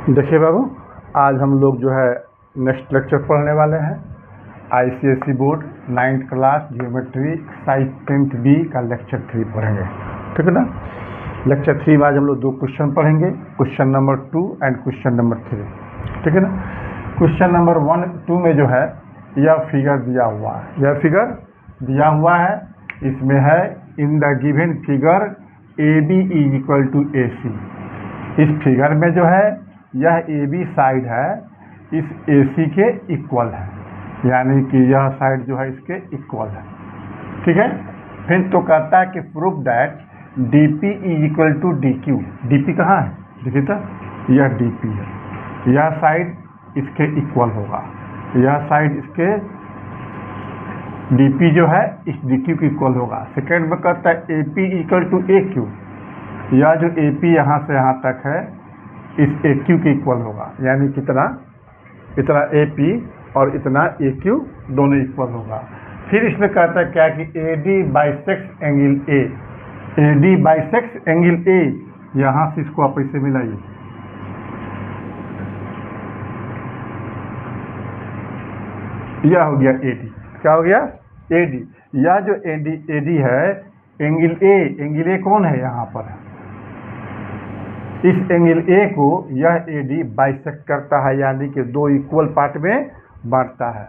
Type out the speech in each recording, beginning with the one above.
देखिए बाबू, आज हम लोग जो है नेक्स्ट लेक्चर पढ़ने वाले हैं। ICSE board 9th class geometry size 10th B का लेक्चर 3 पढ़ेंगे, ठीक है ना। लेक्चर 3 में आज हम लोग 2 क्वेश्चन पढ़ेंगे, question number 2 and question number 3, ठीक है ना। क्वेश्चन नंबर 1-2 में जो है यह फिगर दिया हुआ है, इसमें है in the given figure AB = AC। इस फिगर में जो है यह AB साइड है इस AC के इक्वल है, यानी कि यह साइड जो है इसके इक्वल है, ठीक है। फिर तो कहता है कि proof that DP = DQ। DP कहाँ है, देखिए तो यह DP है, यह साइड इसके इक्वल होगा, यह साइड इसके DP जो है इस DQ के इक्वल होगा। सेकेंड में कहता है AP = AQ। यह जो AP यहाँ से यहाँ तक है इस AQ के इक्वल होगा, यानी कितना, इतना AP और इतना AQ दोनों इक्वल होगा। फिर इसमें कहता है क्या कि AD bisects angle A। AD bisects angle A, यहाँ से इसको आप ऐसे मिलाइए, यह हो गया AD। क्या हो गया, AD। यह जो AD है एंगल A कौन है, यहाँ पर है। इस एंगल A को यह AD बाइसेक्ट करता है, यानी कि 2 इक्वल पार्ट में बांटता है,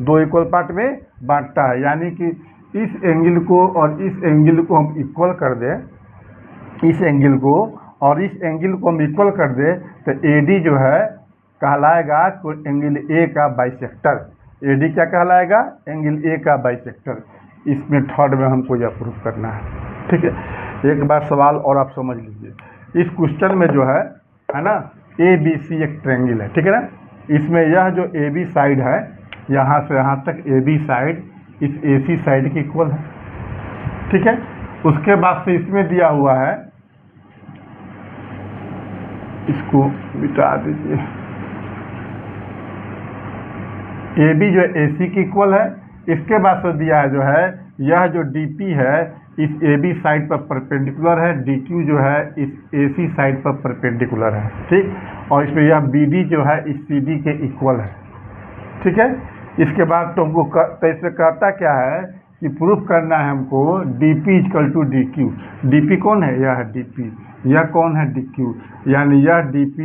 2 इक्वल पार्ट में बांटता है। यानी कि इस एंगल को और इस एंगल को हम इक्वल कर दें, इस एंगल को और इस एंगल को हम इक्वल कर दें तो AD जो है कहलाएगा एंगल A का बाइसेक्टर। AD क्या कहलाएगा, एंगल A का बाइसेक्टर। इसमें थर्ड में हमको यह प्रूफ करना है, ठीक है। एक बार सवाल और आप समझ लीजिए, इस क्वेश्चन में जो है ना ABC एक ट्रायंगल है, ठीक है ना। इसमें यह जो AB साइड है यहाँ से यहाँ तक AB साइड इस AC साइड के इक्वल है, ठीक है। उसके बाद से इसमें दिया हुआ है, इसको मिटा दीजिए, AB जो है AC के इक्वल है। इसके बाद से दिया है जो है यह जो DP है इस AB साइड पर परपेंडिकुलर है, DQ जो है इस AC साइड पर परपेंडिकुलर है, ठीक। और इसमें यह BD जो है इस CD के इक्वल है, ठीक है। इसके बाद तो हमको तो इसमें कहता क्या है कि प्रूफ करना है हमको DP = DQ। DP कौन है, यह है DP, यह कौन है DQ, यानी यह DP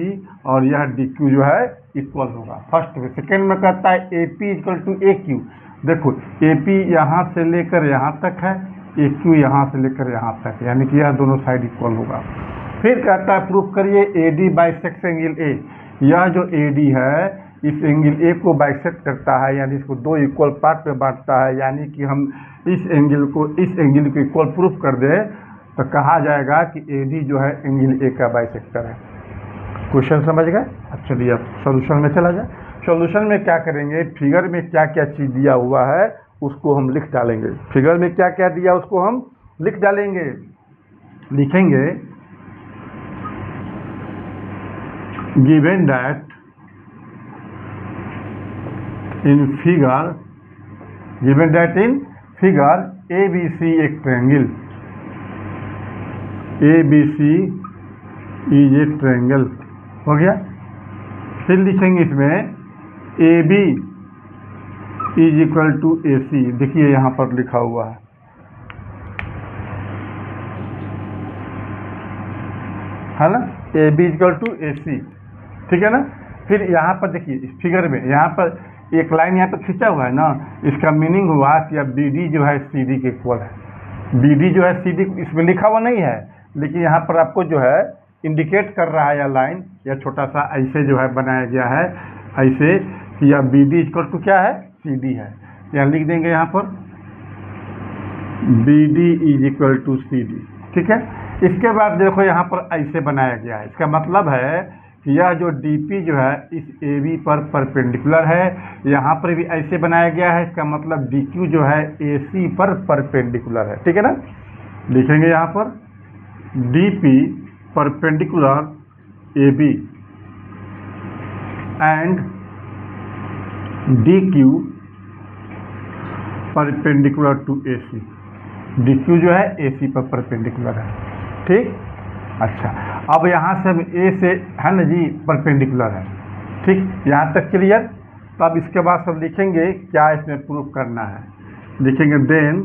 और यह DQ जो है इक्वल होगा फर्स्ट में। सेकेंड में कहता है AP = AQ। देखो AP यहाँ से लेकर यहाँ तक है, AQ यहाँ से लेकर यहाँ तक, यानी कि यह दोनों साइड इक्वल होगा। फिर कहता है प्रूफ करिए AD बाइसेक्ट एंगल A। यह जो AD है इस एंगल A को बाइसेक्ट करता है, यानी इसको 2 इक्वल पार्ट में बांटता है। यानी कि हम इस एंगल को इक्वल प्रूफ कर दें तो कहा जाएगा कि AD जो है एंगल A का बाइसेक्टर है। क्वेश्चन समझ गए। अब चलिए अब सॉल्यूशन में चला जाए। सॉल्यूशन में क्या करेंगे, फिगर में क्या क्या चीज़ दिया हुआ है उसको हम लिख डालेंगे। फिगर में क्या क्या दिया उसको हम लिख डालेंगे, लिखेंगे given that in figure ABC एक triangle, ABC is a triangle, हो गया। फिर लिखेंगे इसमें AB = AC। देखिए यहाँ पर लिखा हुआ है ना, AB = AC, ठीक है ना। फिर यहाँ पर देखिए इस फिगर में यहाँ पर एक लाइन यहाँ पर खींचा हुआ है ना, इसका मीनिंग हुआ कि अब BD जो है CD के इक्वल है। BD जो है CD इसमें लिखा हुआ नहीं है, लेकिन यहाँ पर आपको जो है इंडिकेट कर रहा है, या लाइन या छोटा सा ऐसे जो है बनाया गया है ऐसे कि यह BD = क्या है, CD है। यहाँ लिख देंगे यहाँ पर BD = CD, ठीक है। इसके बाद देखो यहाँ पर ऐसे बनाया गया है, इसका मतलब है कि यह जो DP जो है इस AB पर परपेंडिकुलर है, यहाँ पर भी ऐसे बनाया गया है, इसका मतलब DQ जो है AC पर परपेंडिकुलर है, ठीक है ना। लिखेंगे यहाँ पर DP perpendicular AB and DQ perpendicular to AC। DQ जो है AC पर परपेंडिकुलर है, ठीक। अच्छा, अब यहाँ से हम ए से है ना जी परपेंडिकुलर है, ठीक, यहाँ तक क्लियर। तो अब इसके बाद सब लिखेंगे क्या इसमें प्रूफ करना है, लिखेंगे देन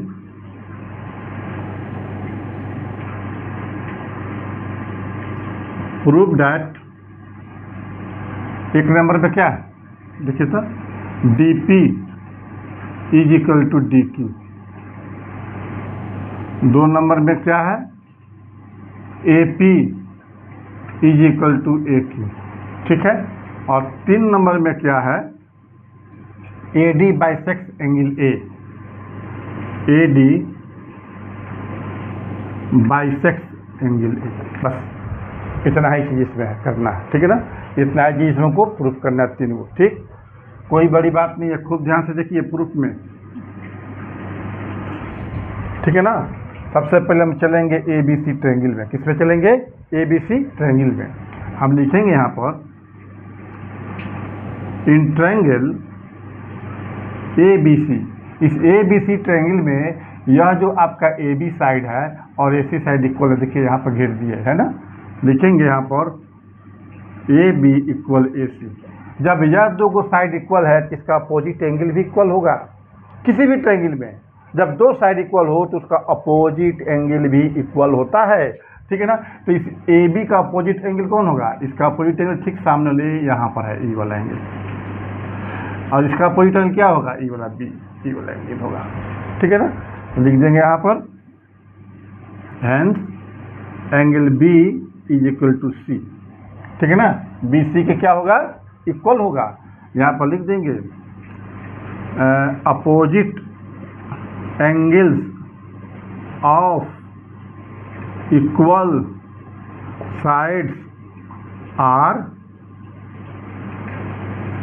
प्रूफ डैट, एक नंबर पे क्या है देखिए तो D P is equal to D Q, 2 नंबर में क्या है A P is equal to A Q, ठीक है। और 3 नंबर में क्या है A D bisects angle A D bisects angle A, बस इतना ही चीज़ इसमें करना है, ठीक है ना, इतना ही चीज़ हमको प्रूफ करना है 3 को, ठीक, कोई बड़ी बात नहीं है, खूब ध्यान से देखिए प्रूफ में, ठीक है ना। सबसे पहले हम चलेंगे ए बी सी ट्रायंगल में, किस में चलेंगे ए बी सी ट्रायंगल में। हम लिखेंगे यहाँ पर इन ट्रायंगल ए बी सी, इस ए बी सी ट्रायंगल में यह जो आपका ए बी साइड है और ए सी साइड इक्वल है, देखिए यहाँ पर घेर दिए है ना, लिखेंगे यहाँ पर ए बी इक्वल ए सी। जब यह 2 साइड इक्वल है तो इसका अपोजिट एंगल भी इक्वल होगा, किसी भी ट्रायंगल में जब 2 साइड इक्वल हो तो उसका अपोजिट एंगल भी इक्वल होता है, ठीक है ना। तो इस ए बी का अपोजिट एंगल कौन होगा, इसका अपोजिट एंगल ठीक सामने ले यहाँ पर है ई वाला एंगल, और इसका अपोजिट एंगल क्या होगा ई वाला बी, ई वाला एंगल होगा, ठीक है ना। तो लिख देंगे यहाँ पर hence angle B is equal to C, ठीक है ना, बी सी के क्या होगा इक्वल होगा। यहाँ पर लिख देंगे opposite angles of equal sides are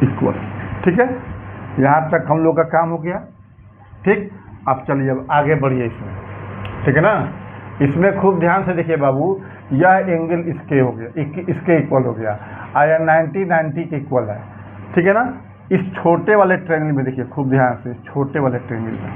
equal, ठीक है। यहाँ तक हम लोग का काम हो गया, ठीक। अब चलिए अब आगे बढ़िए इसमें, ठीक है ना। इसमें खूब ध्यान से देखिए बाबू, यह एंगल इसके हो गया, इसके इक्वल हो गया, आया 90 के इक्वल है, ठीक है ना। इस छोटे वाले ट्रायंगल में देखिए खूब ध्यान से, छोटे वाले ट्रायंगल में,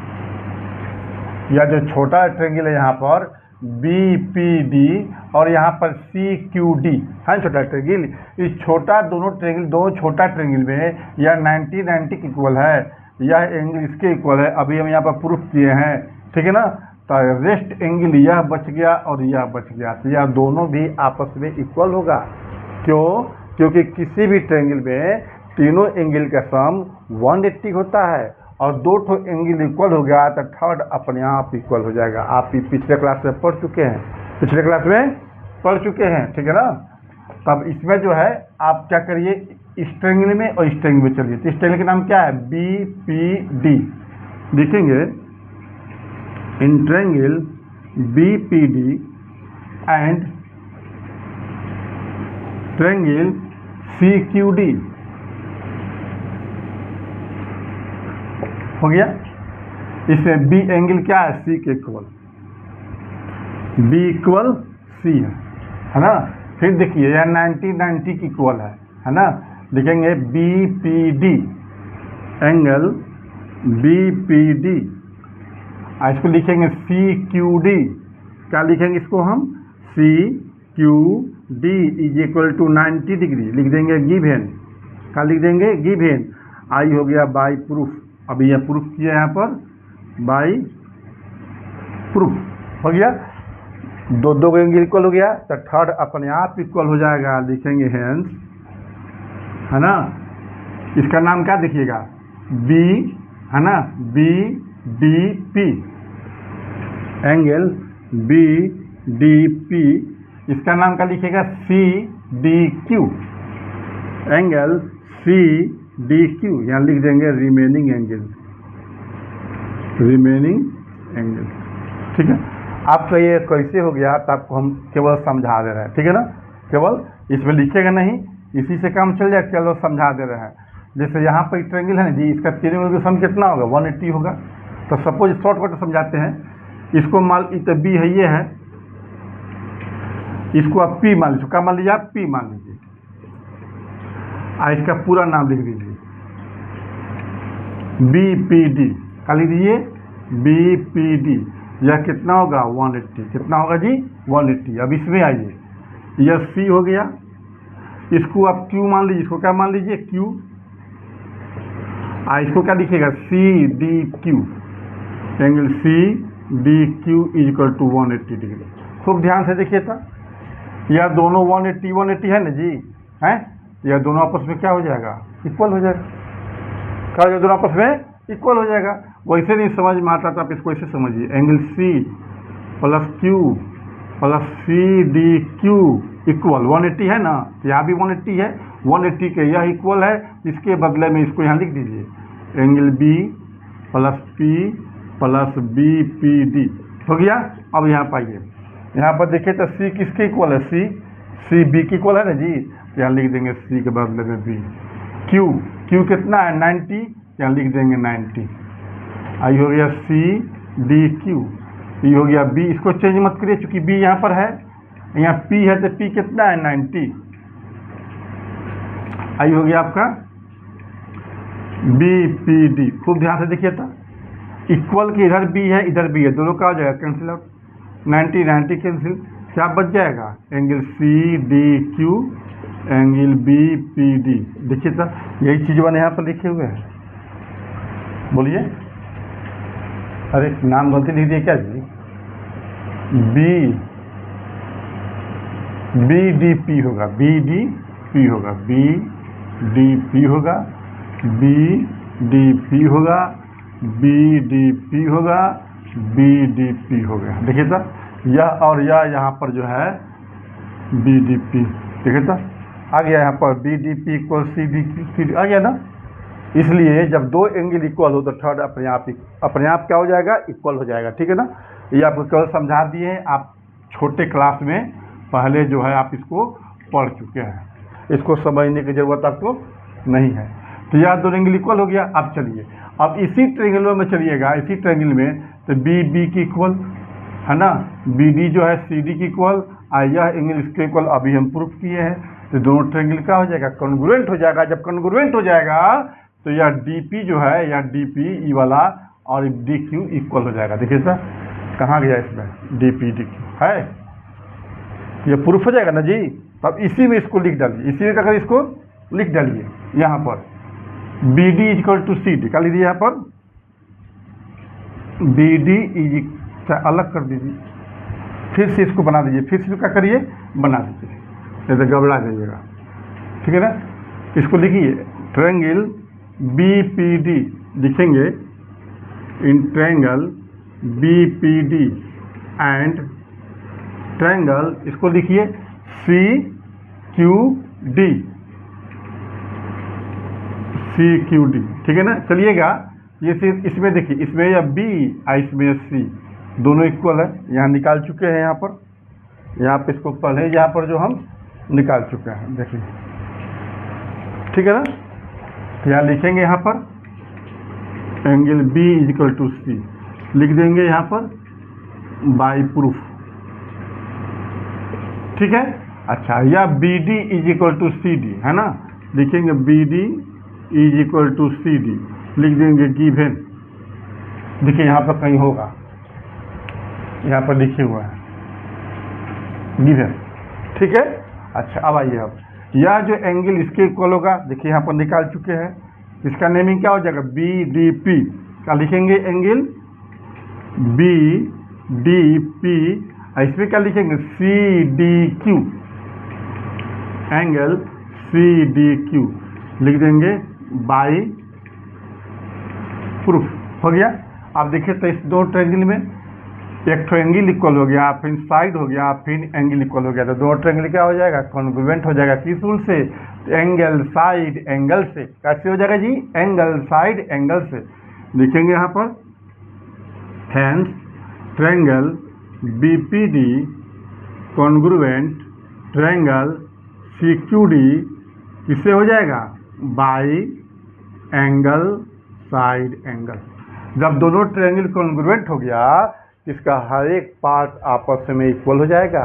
यह जो छोटा ट्रायंगल है यहाँ पर बी पी डी और यहाँ पर सी क्यू डी है छोटा ट्रायंगल, इस छोटा दोनों छोटा ट्रायंगल में यह 90 के इक्वल है, यह एंगल इसके इक्वल है, अभी हम यहाँ पर प्रूफ किए हैं, ठीक है ना। तो रेस्ट एंगल यह बच गया और यह बच गया, तो यह दोनों भी आपस में इक्वल होगा, क्यों, क्योंकि किसी भी ट्रायंगल में तीनों एंगल का सम 180 होता है, और 2 एंगल इक्वल हो गया तो थर्ड अपने आप इक्वल हो जाएगा। आप पिछले क्लास में पढ़ चुके हैं, ठीक है ना। तब इसमें जो है आप क्या करिए, इस ट्रायंगल में और इस ट्रायंगल में चलिए। तो इस ट्रायंगल का नाम क्या है बी पी डी, लिखेंगे in triangle B P D and triangle C Q D, हो गया। इसमें बी एंगल क्या है सी के इक्वल, बी इक्वल सी है ना। फिर देखिए यह 90 की इक्वल है ना, लिखेंगे B P D angle B P D, इसको लिखेंगे सी क्यू डी, क्या लिखेंगे इसको हम C Q D is equal to 90 degree, लिख देंगे गिवन, क्या लिख देंगे गिवन, आई हो गया बाई प्रूफ, अभी यह प्रूफ किया यहाँ पर बाई प्रूफ, हो गया। 2 एंगल इक्वल हो गया तो थर्ड अपने आप इक्वल हो जाएगा, लिखेंगे हेंस, है ना। इसका नाम क्या देखिएगा बी, है ना, B D P angle B D P, इसका नाम क्या लिखिएगा C D Q angle C D Q, यहाँ लिख देंगे रिमेनिंग एंगल, ठीक है। आपका ये कैसे हो गया तो आपको हम केवल समझा दे रहे हैं, ठीक है ना, केवल इसमें लिखेगा नहीं, इसी से काम चल जाए, केवल समझा दे रहे हैं। जैसे यहाँ पर ट्रायंगल है ना जी, इसका तीनों एंगल का सम कितना होगा 180 होगा। तो सपोज शॉर्टकट समझाते हैं, इसको मान तो बी है, ये है, इसको आप पी मान लीजिए, क्या मान लीजिए आप पी मान लीजिए, इसका पूरा नाम लिख दीजिए बी पी डी, क्या लिख दीजिए बी पी डी, यह कितना होगा 180, कितना होगा जी 180। अब इसमें आइए, यह सी हो गया, इसको आप क्यू मान लीजिए, इसको क्या मान लीजिए क्यू, इसको क्या लिखिएगा C D Q, angle C D Q is equal to 180 degree. खूब ध्यान से देखिए था, यह दोनों 180 है ना जी, हैं, यह दोनों आपस में क्या हो जाएगा, इक्वल हो जाएगा। क्या हो जाएगा, दोनों आपस में इक्वल हो जाएगा। वैसे नहीं समझ में आता तो आप इसको ऐसे समझिए, angle C plus Q plus C D Q equal 180 है ना, यहाँ भी 180 है, 180 के यह इक्वल है, इसके बदले में इसको यहाँ लिख दीजिए, angle B plus P plus B P D हो गया। अब यहाँ पाइए, यहाँ पर देखिए तो सी किसके इक्वल है, सी बी के इक्वल है ना जी, तो यहाँ लिख देंगे सी के बदले में बी। क्यू कितना है 90, यहाँ लिख देंगे 90। आई हो गया सी डी क्यू, ये हो गया बी, इसको चेंज मत करिए चूंकि बी यहाँ पर है, यहाँ पी है तो पी कितना है 90। आई हो गया आपका बी पी डी। खूब ध्यान से देखिए था, इक्वल के इधर बी है इधर बी है, दोनों का हो जाएगा कैंसिल आउट, 90 कैंसिल, क्या बच जाएगा, angle C D Q angle B P D. देखिए था, यही चीज मैंने यहाँ पर लिखे हुए हैं, बोलिए, अरे नाम गलती लिख दिए क्या जी, बी डी पी होगा, बी डी पी होगा, बी डी पी होगा, बी डी पी होगा, बी डी पी होगा, बी डी पी हो गया। देखिए था, यह और यह यहाँ पर जो है बी डी पी, देखिए था आ गया यहाँ पर B D P equal C D P आ गया ना। इसलिए जब दो एंगल इक्वल हो तो थर्ड अपने आप क्या हो जाएगा, इक्वल हो जाएगा। ठीक है ना, ये आपको केवल समझा दिए, आप छोटे क्लास में पहले जो है आप इसको पढ़ चुके हैं, इसको समझने की ज़रूरत आपको नहीं है। तो यह दो एंगल इक्वल हो गया। अब चलिए, अब इसी ट्रायंगल में चलिएगा, इसी ट्रायंगल में तो बी की इक्वल है ना, बी डी जो है सी डी की इक्वल, यह एंगल इसके इक्वल अभी हम प्रूफ किए हैं। तो दोनों ट्रायंगल क्या हो जाएगा, कॉन्ग्रुएंट हो जाएगा। जब कॉन्ग्रुएंट हो जाएगा तो यह डी पी जो है, यह डी पी ई वाला और डी क्यू इक्वल हो जाएगा। देखिए सर कहाँ गया, इसमें डी पी डी क्यू है, ये प्रूफ हो जाएगा ना जी। तब इसी में इसको लिख डालिए, इसी में अगर इसको लिख डालिए यहाँ पर B D equal to C D, क्या लीजिए यहाँ पर बी डी इज, अलग कर दीजिए, फिर से इसको बना दीजिए, फिर से क्या करिए बना दीजिए, नहीं तो गड़बड़ा जाइएगा। ठीक है ना, इसको लिखिए ट्रायंगल बी पी डी, लिखेंगे in triangle B P D and triangle, इसको लिखिए C Q D, C Q D. ठीक है ना, चलिएगा ये सिर्फ इसमें देखिए, इसमें या बी इसमें सी, दोनों इक्वल है, यहाँ निकाल चुके हैं, यहाँ पे इसको पहले यहाँ पर जो हम निकाल चुके हैं, देखिए। ठीक है ना, तो यहाँ लिखेंगे यहाँ पर angle B is equal to C, लिख देंगे यहाँ पर बाई प्रूफ। ठीक है, अच्छा, या B D is equal to C D है ना, लिखेंगे B D is equal to C D, लिख देंगे गिवन। देखिए यहाँ पर कहीं होगा, यहाँ पर लिखे हुआ है गिवन। ठीक है, अच्छा अब आइए, अब यह जो एंगल इसके इक्वल होगा, देखिए यहाँ पर निकाल चुके हैं, इसका नेमिंग क्या हो जाएगा, बी डी पी। क्या लिखेंगे, एंगल बी डी पी, इसमें क्या लिखेंगे C D Q, angle C D Q, लिख देंगे बाई प्रूफ। हो गया। अब देखिए तो इस दो ट्रायंगल में एक ट्रायंगल इक्वल हो गया, फिर साइड हो गया, फिर एंगल इक्वल हो गया, तो दो ट्रायंगल क्या हो जाएगा, कॉन्ग्रुएंट हो जाएगा। किस रूल से, एंगल साइड एंगल से। कैसे हो जाएगा जी, एंगल साइड एंगल से। लिखेंगे यहाँ पर hence triangle B P D congruent triangle C Q D, किससे हो जाएगा, बाई एंगल साइड एंगल। जब दोनों ट्रायंगल कॉन्ग्रुएंट हो गया, इसका हर एक पार्ट आपस में इक्वल हो जाएगा,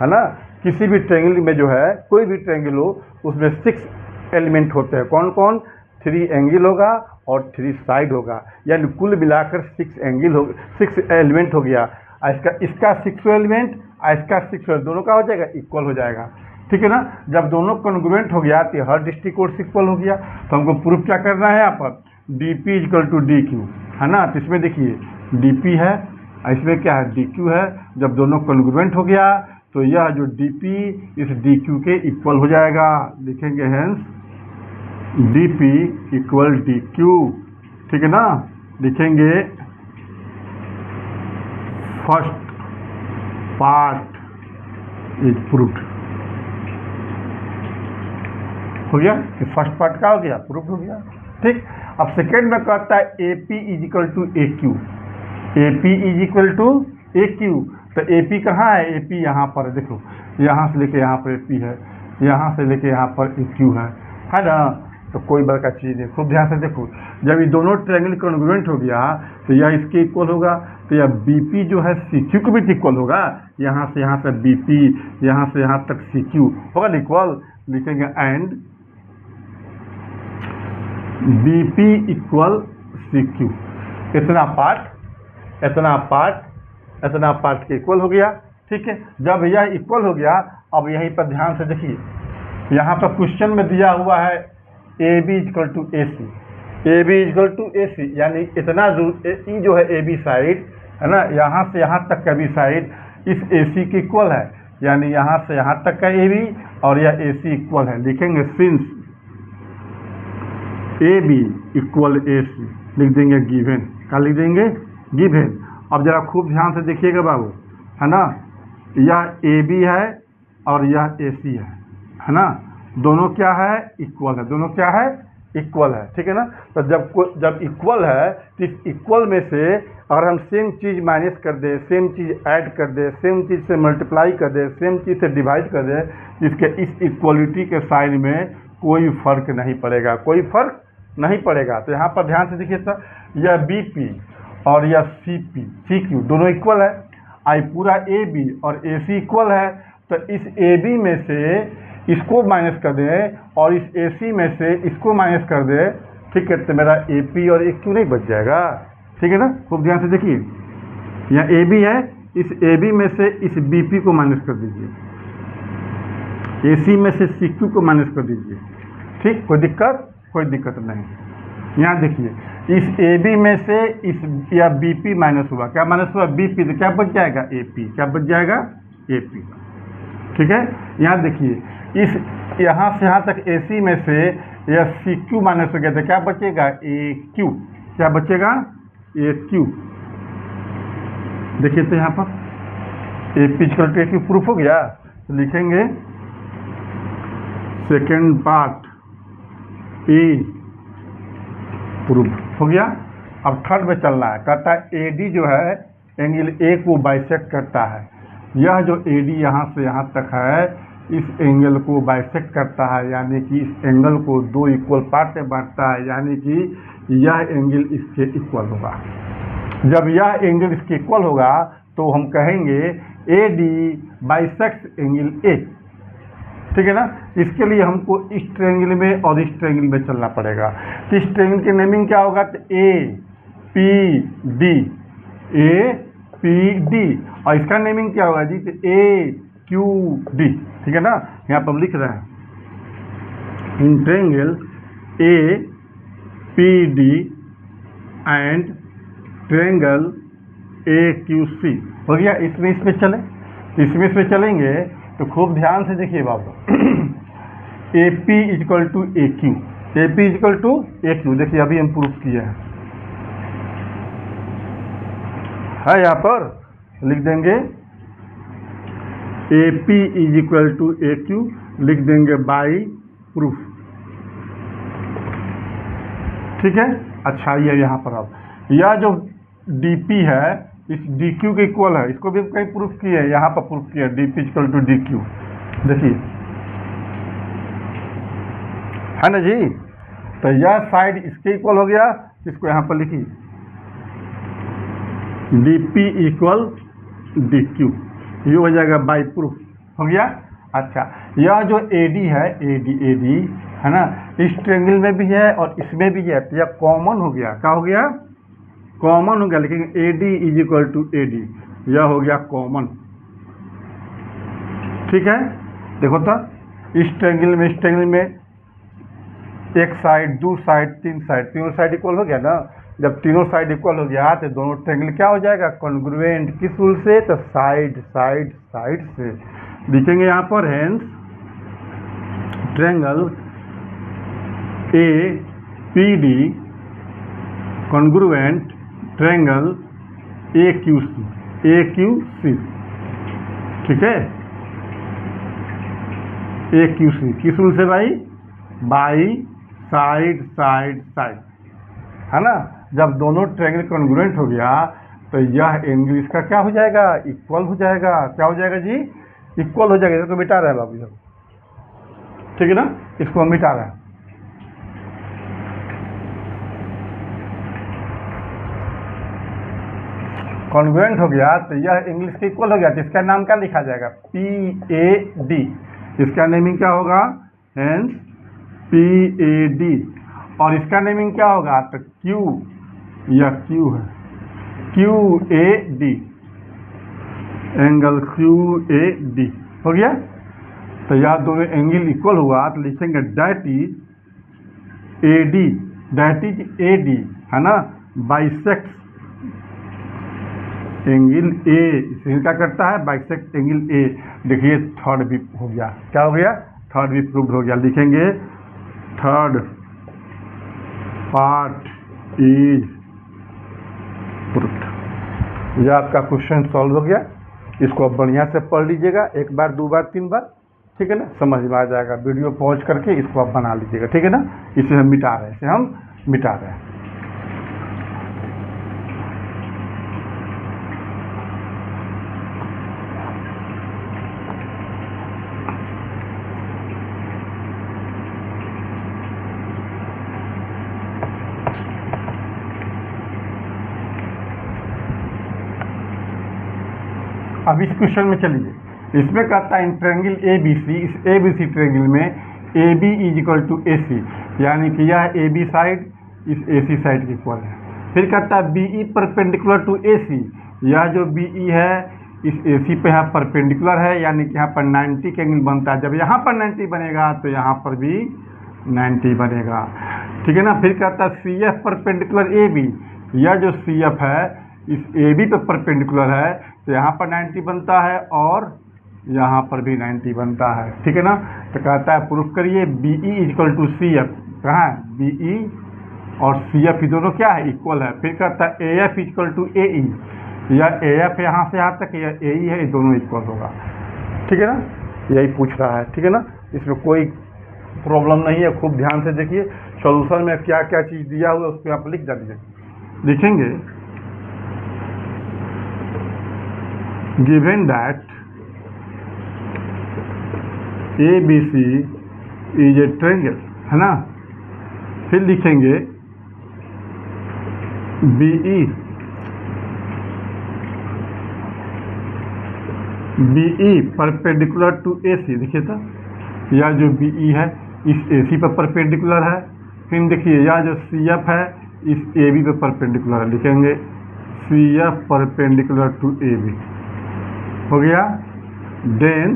है ना। किसी भी ट्रायंगल में जो है, कोई भी ट्रायंगल हो, उसमें 6 एलिमेंट होते हैं। कौन कौन, 3 एंगल होगा और 3 साइड होगा, यानी कुल मिलाकर 6 एलिमेंट हो गया। और इसका 6वां एलिमेंट और इसका 6वां दोनों का हो जाएगा इक्वल हो जाएगा, ठीक है ना। जब दोनों कॉन्ग्रुएंट हो गया तो हर दृष्टिकोण से इक्वल हो गया। तो हमको प्रूफ क्या करना है यहाँ पर, dp इक्वल टू dq, है ना। तो इसमें देखिए dp है और इसमें क्या है dq है। जब दोनों कॉन्ग्रुएंट हो गया तो यह जो dp इस dq के इक्वल हो जाएगा। लिखेंगे हेंस dp इक्वल dq, ठीक है ना। लिखेंगे फर्स्ट पार्ट इज प्रूफ्ड, हो गया। फर्स्ट पार्ट का हो गया, प्रूफ हो गया, ठीक। अब सेकेंड में कहता है AP is equal to AQ, AP is equal to AQ। तो AP कहाँ है, AP यहाँ पर है, देखो यहाँ से लेके यहाँ पर AP है, यहाँ से लेके यहाँ पर AQ है ना। तो कोई बड़का चीज़ नहीं, खूब ध्यान से देखो। जब ये दोनों ट्रायंगल कॉन्ग्रुएंट हो गया तो यह इसके इक्वल होगा। तो यह BP जो है CQ के भी इक्वल होगा। यहाँ से BP, यहाँ से यहाँ तक CQ होगा इक्वल। लिखेंगे एंड BP इक्वल CQ, इतना पार्ट के इक्वल हो गया, ठीक है। जब यह इक्वल हो गया, अब यहीं पर ध्यान से देखिए, यहाँ पर क्वेश्चन में दिया हुआ है AB equal to AC, AB equal to AC, यानी इतना ई जो है AB साइड है ना, यहाँ से यहाँ तक का भी साइड इस AC के इक्वल है, यानी यहाँ से यहाँ तक का AB और यह AC इक्वल है। लिखेंगे सिंस AB इक्वल AC, लिख देंगे गिवन, क्या लिख देंगे गिवन। अब जरा खूब ध्यान से देखिएगा बाबू, है ना। यह AB है और यह AC है ना। दोनों क्या है इक्वल है, दोनों क्या है इक्वल है, ठीक है ना। तो जब इक्वल है तो इस इक्वल में से अगर हम सेम चीज़ माइनस कर दें, सेम चीज़ ऐड कर दें, सेम चीज़ से मल्टीप्लाई कर दें, सेम चीज़ से डिवाइड कर दें, इसके इस इक्वलिटी के साइन में कोई फर्क नहीं पड़ेगा, कोई फर्क नहीं पड़ेगा। तो यहाँ पर ध्यान से देखिए सर, यह BP और यह CQ दोनों इक्वल है, आई पूरा AB और AC इक्वल है। तो इस AB में से इसको माइनस कर दें और इस AC में से इसको माइनस कर दें, ठीक है। तो मेरा AP और AQ नहीं बच जाएगा, ठीक है ना। खूब ध्यान से देखिए, यहाँ AB है, इस AB में से इस BP को माइनस कर दीजिए, AC में से CQ को माइनस कर दीजिए, ठीक। कोई दिक्कत नहीं। यहाँ देखिए, इस AB में से इस या BP माइनस हुआ, क्या माइनस हुआ BP, तो क्या बच जाएगा AP, क्या बच जाएगा AP, ठीक है। यहाँ देखिए, इस यहाँ से यहाँ तक AC में से यह CQ माइनस हो गया, तो क्या बचेगा AQ, क्या बचेगा AQ। देखिए तो यहाँ पर AP equal to AQ proof हो गया। तो लिखेंगे सेकेंड पार्ट E प्रूफ हो गया। अब थर्ड में चलना है, कहता है AD जो है एंगल A को बाइसेक्ट करता है। यह जो AD यहाँ से यहाँ तक है, इस एंगल को बाइसेक्ट करता है, यानी कि इस एंगल को दो इक्वल पार्ट में बांटता है, यानी कि यह एंगल इसके इक्वल होगा। जब यह एंगल इसके इक्वल होगा तो हम कहेंगे AD बाइसेक्ट्स एंगल A, ठीक है ना। इसके लिए हमको इस ट्रायंगल में और इस ट्रायंगल में चलना पड़ेगा। तो इस ट्रायंगल की नेमिंग क्या होगा, तो APD, APD, और इसका नेमिंग क्या होगा जी, तो AQD, ठीक है ना। यहाँ पर हम लिख रहे हैं in triangle APD and triangle AQC, हो गया। इसमें चले, तो इसमें चलेंगे तो खूब ध्यान से देखिए बाबू, AP equal to AQ, AP equal to AQ, देखिए अभी हम प्रूफ किए हैं, यहाँ पर लिख देंगे AP is equal to AQ, लिख देंगे बाई प्रूफ, ठीक है। अच्छा ये यहाँ पर अब यह जो DP है इस DQ के इक्वल है, इसको भी कहीं प्रूफ किए हैं, यहाँ पर प्रूफ किया DP इक्वल टू DQ, देखिए है ना जी। तो यह साइड इसके इक्वल हो गया, इसको यहाँ पर लिखिए DP इक्वल DQ, ये हो जाएगा बाई प्रूफ, हो गया। अच्छा यह जो AD है, AD है ना, इस ट्रायंगल में भी है और इसमें भी है, तो यह कॉमन हो गया, क्या हो गया कॉमन हो गया। लेकिन AD is equal to AD, यह हो गया कॉमन। ठीक है, देखो तो इस ट्रायंगल में एक साइड, दो साइड, तीन साइड, तीनों साइड इक्वल हो गया ना। जब तीनों साइड इक्वल हो गया तो दोनों ट्रायंगल क्या हो जाएगा, कॉन्ग्रुएंट। किस रूल से, तो साइड साइड साइड से लिखेंगे यहाँ पर। Hence triangle A P D congruent triangle A Q C. ठीक है, ए क्यू सी किस रूल से भाई, बाई साइड साइड साइड, है ना। जब दोनों ट्रायंगल कॉन्ग्रुएंट हो गया तो यह एंगल इसका क्या हो जाएगा, इक्वल हो जाएगा। क्या हो जाएगा जी, इक्वल हो जाएगा। इसको मिटा रहा है बाबू साहब, ठीक है ना, इसको हम मिटा रहे हैं। कॉन्ग्रुएंट हो गया तो यह एंगल इसके इक्वल हो गया, तो इसका नाम क्या लिखा जाएगा, पी ए डी। इसका नेमिंग क्या होगा, हेंस पी ए डी। और इसका नेमिंग क्या होगा, तो क्यू, यह क्यू है, Q A D, angle Q A D हो गया। तो यह दोनों एंगल इक्वल हुआ तो लिखेंगे that is A D, that is A D, है ना, बाइसेक्ट एंगल ए। इसे क्या करता है, बाइसेक्ट एंगल ए। देखिए थर्ड भी हो गया, क्या हो गया, थर्ड भी प्रूव्ड हो गया। लिखेंगे थर्ड पार्ट इज प्रूव्ड। यह आपका क्वेश्चन सॉल्व हो गया। इसको अब बढ़िया से पढ़ लीजिएगा, एक बार, दो बार, तीन बार, ठीक है ना, समझ में आ जाएगा। वीडियो पॉज करके इसको आप बना लीजिएगा, ठीक है ना। इसे हम मिटा रहे हैं, इसे हम मिटा रहे हैं। अब इस क्वेश्चन में चलिए, इसमें कहता है इन ट्रायंगल ए बी सी, इस ए बी सी ट्रायंगल में A B is equal to A C, यानी कि यह ए बी साइड इस ए सी साइड के इक्वल है। फिर कहता है B E perpendicular to A सी, यह जो बी ई है इस ए सी पे यहाँ परपेंडिकुलर है, यानी कि यहाँ पर 90 का एंगल बनता है। जब यहाँ पर 90 बनेगा तो यहाँ पर भी 90 बनेगा, ठीक है ना। फिर कहता है C F perpendicular A B, यह जो सी एफ है इस ए बी पे परपेंडिकुलर है, तो यहाँ पर 90 बनता है और यहाँ पर भी 90 बनता है, ठीक है ना। तो कहता है प्रूफ करिए B E equal to C F, कहाँ है, बी ई और सी एफ, ये दोनों क्या है, इक्वल है। फिर कहता है A F equal to A ई, यह ए एफ यहाँ से यहाँ तक, यह ए ई है, ये दोनों इक्वल होगा, ठीक है ना। यही पूछ रहा है, ठीक है ना, इसमें कोई प्रॉब्लम नहीं है। खूब ध्यान से देखिए सॉल्यूशन में क्या क्या चीज़ दिया हुआ है, उस पर आप लिख दीजिए। लिखेंगे given that ABC is a triangle, है ना। फिर लिखेंगे BE परपेंडिकुलर टू AC। देखिए तो यह जो BE है इस AC पर परपेंडिकुलर है। फिर देखिए यह जो CF है इस AB पर परपेंडिकुलर है, लिखेंगे CF परपेंडिकुलर टू AB हो गया। देन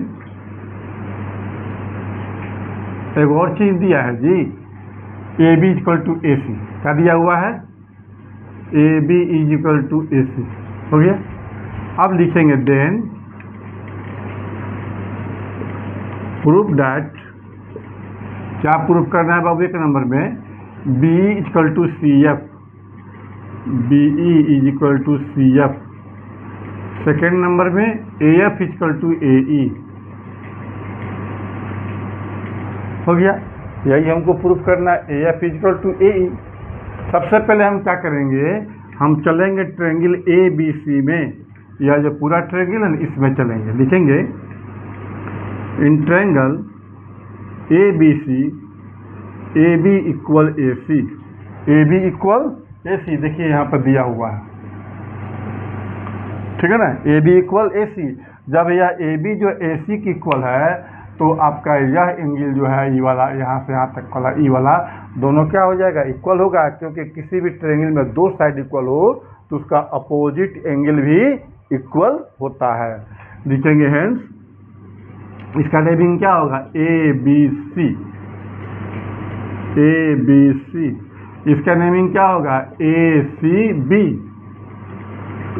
एक और चीज दिया है जी, A B equal to A C, क्या दिया हुआ है, A B is equal to A C हो गया। अब लिखेंगे देन प्रूफ दैट, क्या प्रूफ करना है बाबू एक नंबर में, B equal to C F, B E is equal to C F. Second number में A F equal to A E हो गया। यही हमको प्रूफ करना है, A F equal to A ई। सबसे पहले हम क्या करेंगे, हम चलेंगे ट्रायंगल ए बी सी में, यह जो पूरा ट्रायंगल है ना इसमें चलेंगे। लिखेंगे in triangle A B C, A B equal A C, A B equal A C, देखिए यहाँ पर दिया हुआ है, ठीक है ना, ए बी इक्वल ए सी। जब यह ए बी जो ए सी की इक्वल है तो आपका यह एंगल जो है ई वाला, यहाँ से यहाँ तक वाला ई वाला, दोनों क्या हो जाएगा, इक्वल होगा। क्योंकि किसी भी ट्रायंगल में दो साइड इक्वल हो तो उसका अपोजिट एंगल भी इक्वल होता है। लिखेंगे हेंस इसका नेमिंग क्या होगा, ए बी सी, ए बी सी। इसका नेमिंग क्या होगा, ए सी बी,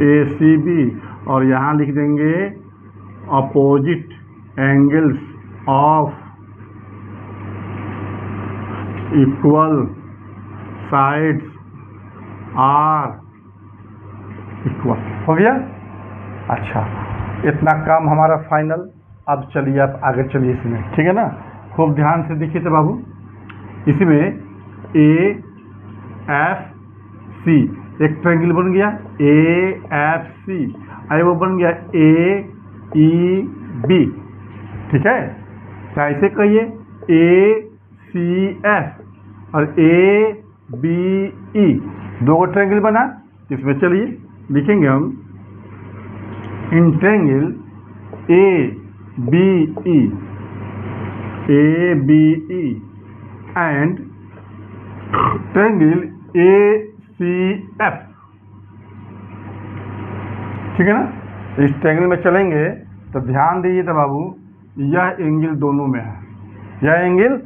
ए सी बी। और यहाँ लिख देंगे opposite angles of equal sides are equal. हो गया। अच्छा, इतना काम हमारा फाइनल। अब चलिए आप आगे चलिए इसमें, ठीक है ना। खूब ध्यान से देखिए तो बाबू, इसमें ए एफ सी एक ट्रायंगल बन गया, ए एफ सी, आई वो बन गया ए ई बी, ठीक है। क्या ऐसे कहिए ए सी एफ और ए बी ई, दो ट्रायंगल बना। इसमें चलिए लिखेंगे हम in triangle A B E, A B E and triangle A C F, ठीक है ना। इस ट्रायंगल में चलेंगे तो ध्यान दीजिए तो बाबू, यह एंगल दोनों में है, यह एंगल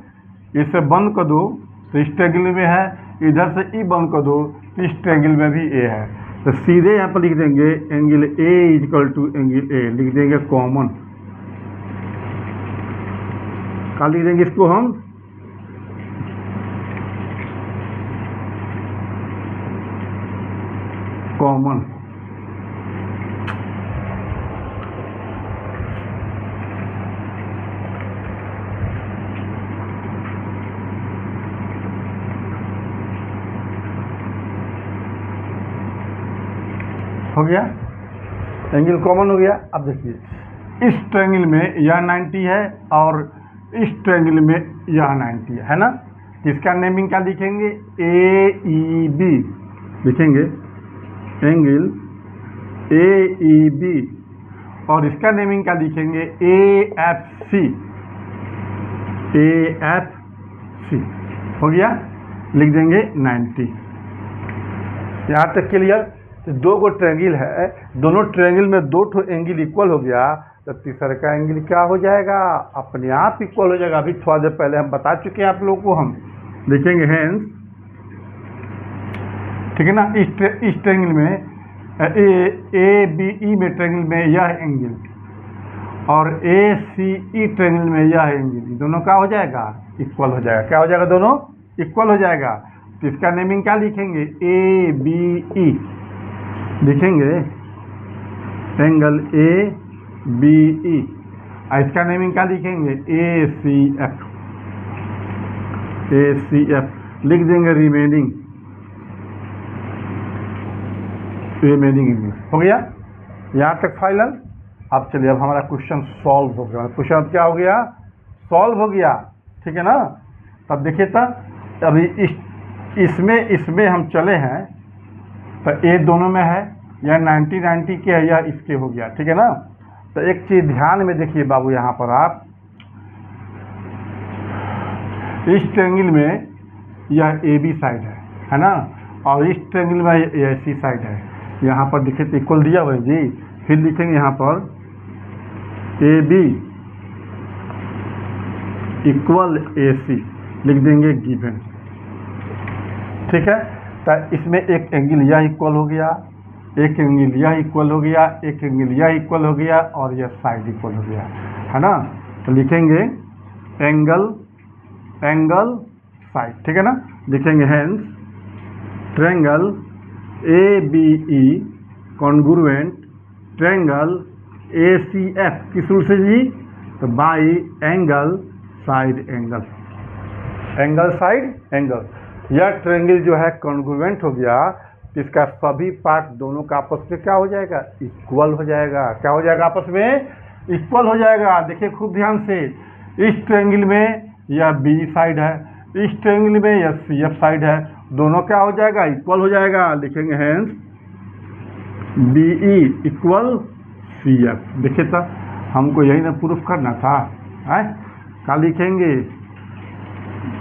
इसे बंद कर दो तो इस ट्रायंगल में है, इधर से ई बंद कर दो तो इस ट्रायंगल में भी ए है। तो सीधे यहाँ पर लिख देंगे angle A equal to angle A, लिख देंगे कॉमन। क्या लिख देंगे इसको हम, कॉमन। हो गया, एंगल कॉमन हो गया। अब देखिए इस ट्रायंगल में यह 90 है और इस ट्रायंगल में यह 90 है ना। इसका नेमिंग क्या लिखेंगे, ए ई बी लिखेंगे, एंगल ए ई बी। और इसका नेमिंग क्या लिखेंगे, A F C, A F C. हो गया, लिख देंगे 90। यहाँ तक क्लियर। तो दो गो ट्रायंगल है, दोनों ट्रायंगल में दो ठो एंगल इक्वल हो गया, तो तीसरा का एंगल क्या हो जाएगा, अपने आप इक्वल हो जाएगा। अभी थोड़ा देर पहले हम बता चुके हैं आप लोगों को। हम लिखेंगे हेंस, ठीक है ना। इस ट्रायंगल में ए बी ई में ट्रायंगल में यह एंगल और ए सी ई ट्रायंगल में यह एंगल, दोनों क्या हो जाएगा, इक्वल हो जाएगा। क्या हो जाएगा, दोनों इक्वल हो जाएगा। तो इसका नेमिंग क्या लिखेंगे, ए बी ई लिखेंगे, एंगल ए बी ई। इसका नेमिंग क्या लिखेंगे, ए सी एफ, ए सी एफ लिख देंगे। रिमेनिंग हो गया। यहाँ तक फाइनल। अब चलिए, अब हमारा क्वेश्चन सॉल्व हो गया। क्वेश्चन अब क्या हो गया, सॉल्व हो गया, ठीक है ना। तब देखिए, तब अभी इसमें हम चले हैं तो ए दोनों में है, यह 90 के है, यह इसके हो गया, ठीक है ना। तो एक चीज़ ध्यान में देखिए बाबू, यहाँ पर आप इस ट्रायंगल में यह ए बी साइड है ना, और इस ट्रायंगल में यह सी साइड है। यहाँ पर देखिए तो इक्वल दिया हुआ है जी। फिर लिखेंगे यहाँ पर ए बी इक्वल ए सी, लिख देंगे गिवन, ठीक है। तो इसमें एक एंगल यह इक्वल हो गया, एक एंगल यह इक्वल हो गया, एक एंगल यह इक्वल हो गया, और यह साइड इक्वल हो गया, है ना। तो लिखेंगे एंगल साइड, ठीक है ना। लिखेंगे hence triangle A B E congruent triangle A C F, किस रूल से जी, तो by angle side angle, angle side angle. यह ट्रायंगल जो है कॉन्ग्रुएंट हो गया, इसका सभी पार्ट दोनों का आपस में क्या हो जाएगा, इक्वल हो जाएगा। क्या हो जाएगा, आपस में इक्वल हो जाएगा। देखिए खूब ध्यान से, इस ट्रायंगल में यह बी साइड है, इस ट्रायंगल में यह सी एफ साइड है, दोनों क्या हो जाएगा, इक्वल हो जाएगा। लिखेंगे hence B E equal C F. देखिए तो हमको यही ना प्रूफ करना था, है। क्या लिखेंगे,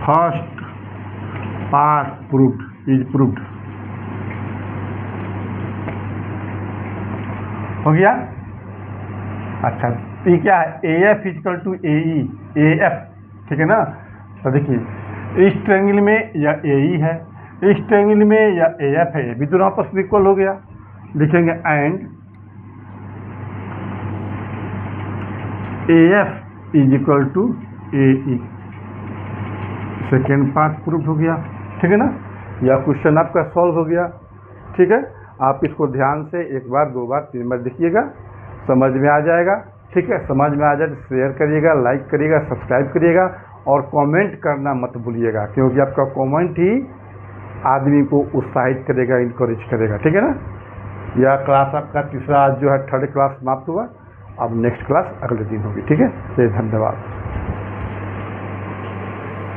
first part proved is proved. हो गया। अच्छा, ये क्या है, A F equal to A E, A F, ठीक है ना। तो देखिए इस ट्रायंगल में या ए ई है, इस ट्रायंगल में या ए एफ है, ये भी दोनों आपस में इक्वल हो गया। लिखेंगे and A F is equal to A E, second part prove हो गया, ठीक है ना। यह क्वेश्चन आपका सॉल्व हो गया, ठीक है। आप इसको ध्यान से एक बार, दो बार, तीन बार देखिएगा, समझ में आ जाएगा, ठीक है। समझ में आ जाए तो शेयर करिएगा, लाइक करिएगा, सब्सक्राइब करिएगा और कमेंट करना मत भूलिएगा, क्योंकि आपका कमेंट ही आदमी को उत्साहित करेगा, इनकरेज करेगा, ठीक है ना। यह क्लास आपका तीसरा आज जो है थर्ड क्लास समाप्त हुआ। अब नेक्स्ट क्लास अगले दिन होगी, ठीक है। धन्यवाद।